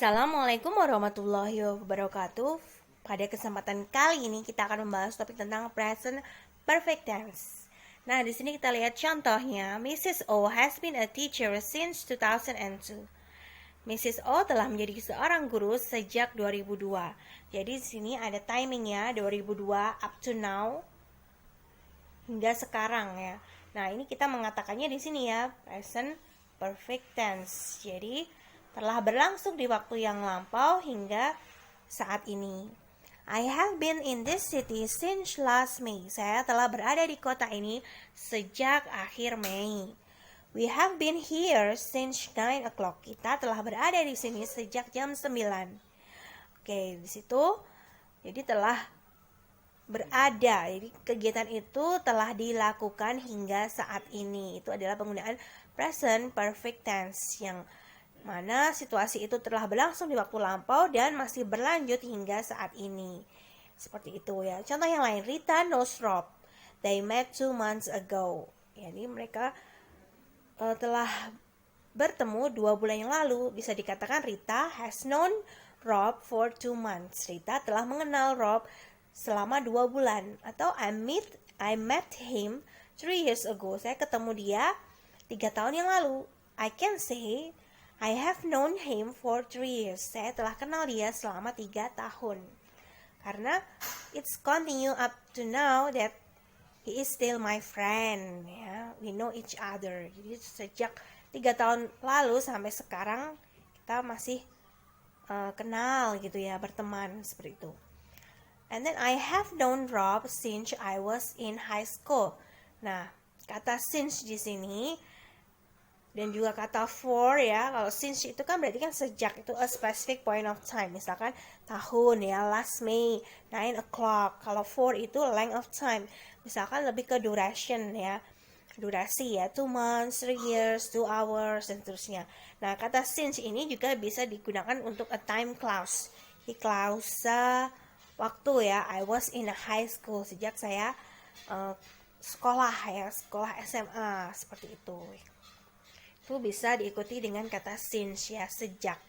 Assalamualaikum warahmatullahi wabarakatuh. Pada kesempatan kali ini kita akan membahas topik tentang present perfect tense. Nah, di sini kita lihat contohnya. Mrs. O has been a teacher since 2002. Mrs. O telah menjadi seorang guru sejak 2002. Jadi di sini ada timingnya 2002 up to now hingga sekarang ya. Nah, ini kita mengatakannya di sini ya, present perfect tense. Jadi telah berlangsung di waktu yang lampau hingga saat ini. I have been in this city since last May. Saya telah berada di kota ini sejak akhir Mei. We have been here since 9 o'clock. Kita telah berada di sini sejak jam 9. Oke, di situ jadi telah berada. Jadi kegiatan itu telah dilakukan hingga saat ini. Itu adalah penggunaan present perfect tense yang mana situasi itu telah berlangsung di waktu lampau dan masih berlanjut hingga saat ini. Seperti itu ya. Contoh yang lain, Rita knows Rob. They met 2 months ago. Jadi mereka telah bertemu 2 bulan yang lalu. Bisa dikatakan Rita has known Rob for 2 months. Rita telah mengenal Rob selama 2 bulan. Atau I met him 3 years ago. Saya ketemu dia 3 tahun yang lalu. I can say I have known him for 3 years. Saya telah kenal dia selama 3 tahun. Karena it's continue up to now that he is still my friend. Ya, we know each other. Jadi sejak 3 tahun lalu sampai sekarang kita masih kenal gitu ya, berteman seperti itu. And then I have known Rob since I was in high school. Nah, kata since di sini dan juga kata for ya. Kalau since itu kan berarti kan sejak, itu a specific point of time. Misalkan tahun ya, last May 9 o'clock. Kalau for itu length of time. Misalkan lebih ke duration ya, durasi ya, 2 months, 3 years, 2 hours dan seterusnya. Nah, kata since ini juga bisa digunakan untuk a time clause. Di klausa waktu ya. I was in a high school, sejak saya sekolah ya, sekolah SMA seperti itu. Itu bisa diikuti dengan kata since ya, sejak.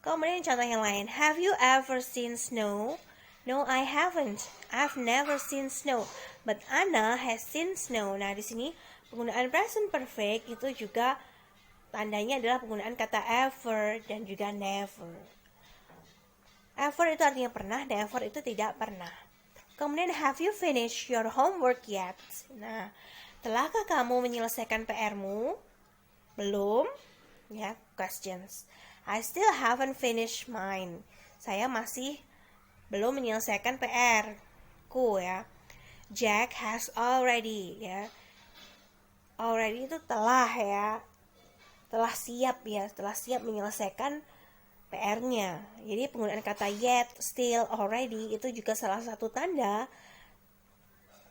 Kemudian contoh yang lain, have you ever seen snow? No, I haven't. I've never seen snow, but Anna has seen snow. Nah, di sini penggunaan present perfect itu juga tandanya adalah penggunaan kata ever dan juga never. Ever itu artinya pernah, never itu tidak pernah. Kemudian have you finished your homework yet? Nah, telahkah kamu menyelesaikan PR-mu? Belum, ya, questions. I still haven't finished mine. Saya masih belum menyelesaikan PR-ku ya. Jack has already ya. Already itu telah ya. Telah siap ya, telah siap menyelesaikan PR-nya. Jadi penggunaan kata yet, still, already itu juga salah satu tanda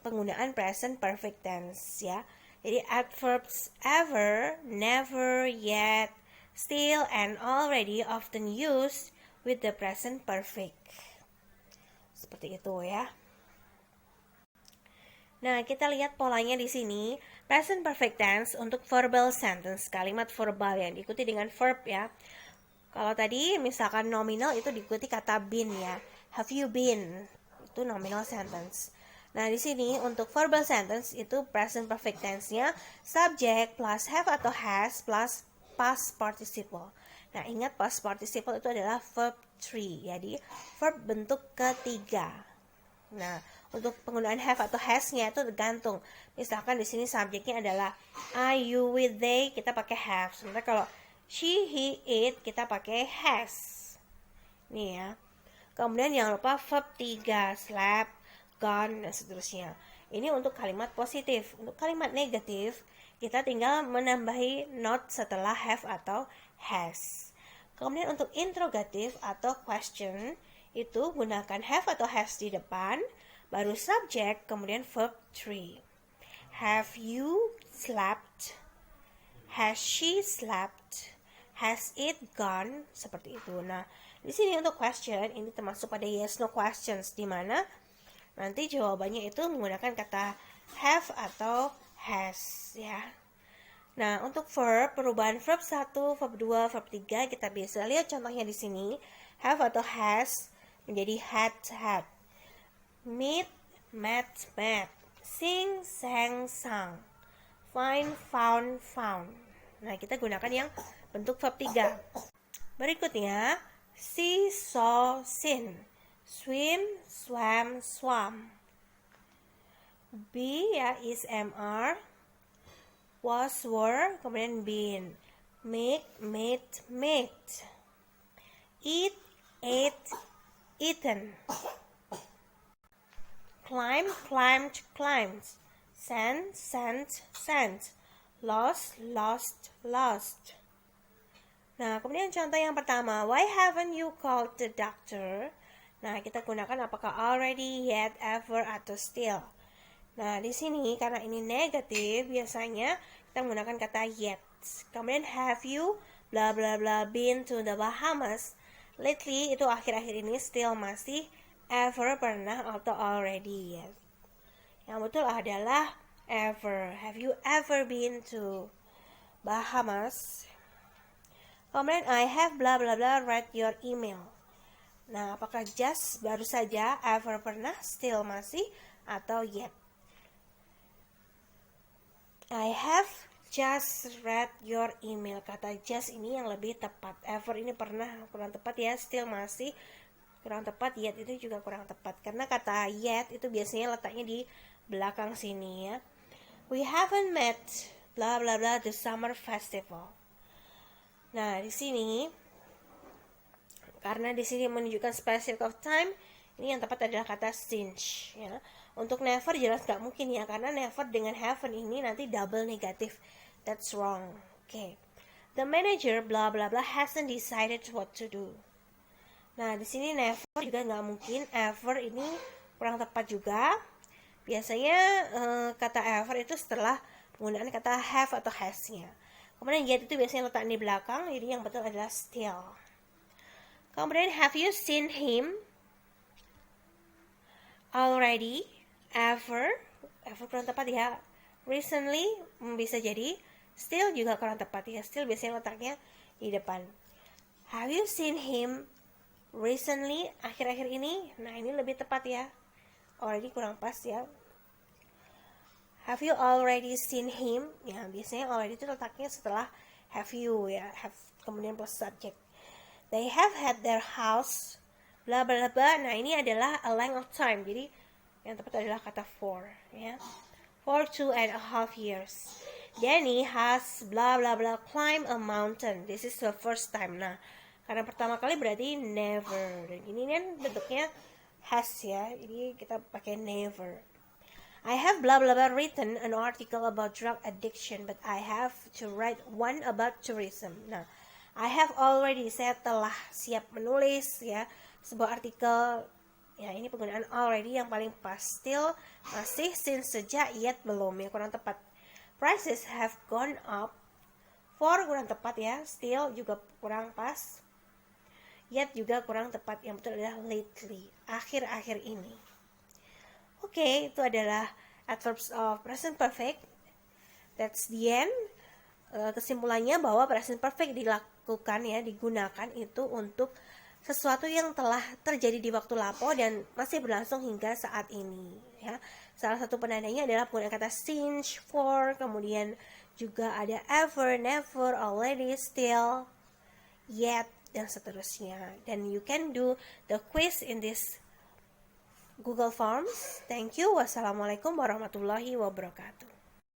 penggunaan present perfect tense ya. Jadi adverbs ever, never, yet, still, and already often used with the present perfect. Seperti itu ya. Nah, kita lihat polanya di sini. Present perfect tense untuk verbal sentence, kalimat verbal yang diikuti dengan verb ya. Kalau tadi misalkan nominal itu diikuti kata been ya. Have you been? Itu nominal sentence. Nah, di sini untuk verbal sentence itu present perfect tense-nya subject plus have atau has plus past participle. Nah, ingat past participle itu adalah verb 3. Jadi verb bentuk ketiga. Nah, untuk penggunaan have atau has-nya itu tergantung. Misalkan di sini subjeknya adalah I, you, we, they, kita pakai have. Sementara kalau she, he, it, kita pakai has. Nih ya. Kemudian jangan lupa verb 3, slept, gone, dan seterusnya. Ini untuk kalimat positif. Untuk kalimat negatif, kita tinggal menambahi not setelah have atau has. Kemudian untuk interrogatif atau question, itu gunakan have atau has di depan, baru subject, kemudian verb 3. Have you slept? Has she slept? Has it gone? Seperti itu. Nah, di sini untuk question, ini termasuk pada yes no questions, di mana nanti jawabannya itu menggunakan kata have atau has ya. Nah, untuk verb, perubahan verb 1, verb 2, verb 3, kita bisa lihat contohnya di sini. Have atau has menjadi had. Meet, met, met. Sing, sang, sang. Find, found. Nah, kita gunakan yang bentuk verb 3. Berikutnya, see, saw, seen. Swim, swam, swam. Be, ya, is, mr. Was, were, kemudian been. Make, made, made. Eat, ate, eaten. Climb, climbed, climbed. Send, sent, sent. Lost, lost, lost. Nah, kemudian contoh yang pertama, why haven't you called the doctor? Nah, kita gunakan apakah already, yet, ever, atau still. Nah, di sini karena ini negatif, biasanya kita menggunakan kata yet. Kemudian have you bla bla bla been to the Bahamas? Lately itu akhir-akhir ini, still masih, ever pernah, atau already yet. Yang betul adalah ever. Have you ever been to Bahamas? Kemudian I have bla bla bla read your email. Nah, apakah just baru saja, ever pernah, still masih, atau yet? I have just read your email. Kata just ini yang lebih tepat. Ever ini pernah kurang tepat ya. Still masih kurang tepat. Yet itu juga kurang tepat. Karena kata yet itu biasanya letaknya di belakang sini ya. We haven't met bla bla bla the summer festival. Nah, di sini karena di sini menunjukkan specific of time, ini yang tepat adalah kata since ya. Untuk never jelas gak mungkin ya, karena never dengan haven't ini nanti double negatif. That's wrong. Okay. The manager blah blah blah hasn't decided what to do. Nah, di sini never juga gak mungkin, ever ini kurang tepat juga. Biasanya kata ever itu setelah penggunaan kata have atau has-nya. Kemudian yet itu biasanya letak di belakang, jadi yang betul adalah still. Kemudian have you seen him already? Ever kurang tepat ya. Recently bisa jadi. Still juga kurang tepat ya. Still biasanya letaknya di depan. Have you seen him recently? Akhir-akhir ini. Nah, ini lebih tepat ya. Already kurang pas ya. Have you already seen him? Ya, biasanya already itu letaknya setelah have you ya. Have kemudian plus subject. They have had their house bla bla bla. Nah, ini adalah a length of time. Jadi yang tepat adalah kata for ya. For 2.5 years. Danny has bla bla bla climb a mountain. This is the first time. Nah, karena pertama kali berarti never. Dan ini kan bentuknya has ya. Jadi kita pakai never. I have bla bla bla written an article about drug addiction, but I have to write one about tourism. Nah, I have already, saya telah siap menulis ya sebuah artikel. Ya, ini penggunaan already yang paling pas. Still masih, since, sejak, yet belum ya, kurang tepat. Prices have gone up. For kurang tepat ya. Still juga kurang pas. Yet juga kurang tepat. Yang betul adalah lately, akhir-akhir ini. Oke, itu adalah adverbs of present perfect. That's the end. Kesimpulannya bahwa present perfect dilakukan ya, digunakan itu untuk sesuatu yang telah terjadi di waktu lampau dan masih berlangsung hingga saat ini ya. Salah satu penandanya adalah penggunaan kata since, for, kemudian juga ada ever, never, already, still, yet, dan seterusnya. Dan you can do the quiz in this Google Forms. Thank you. Wassalamualaikum warahmatullahi wabarakatuh.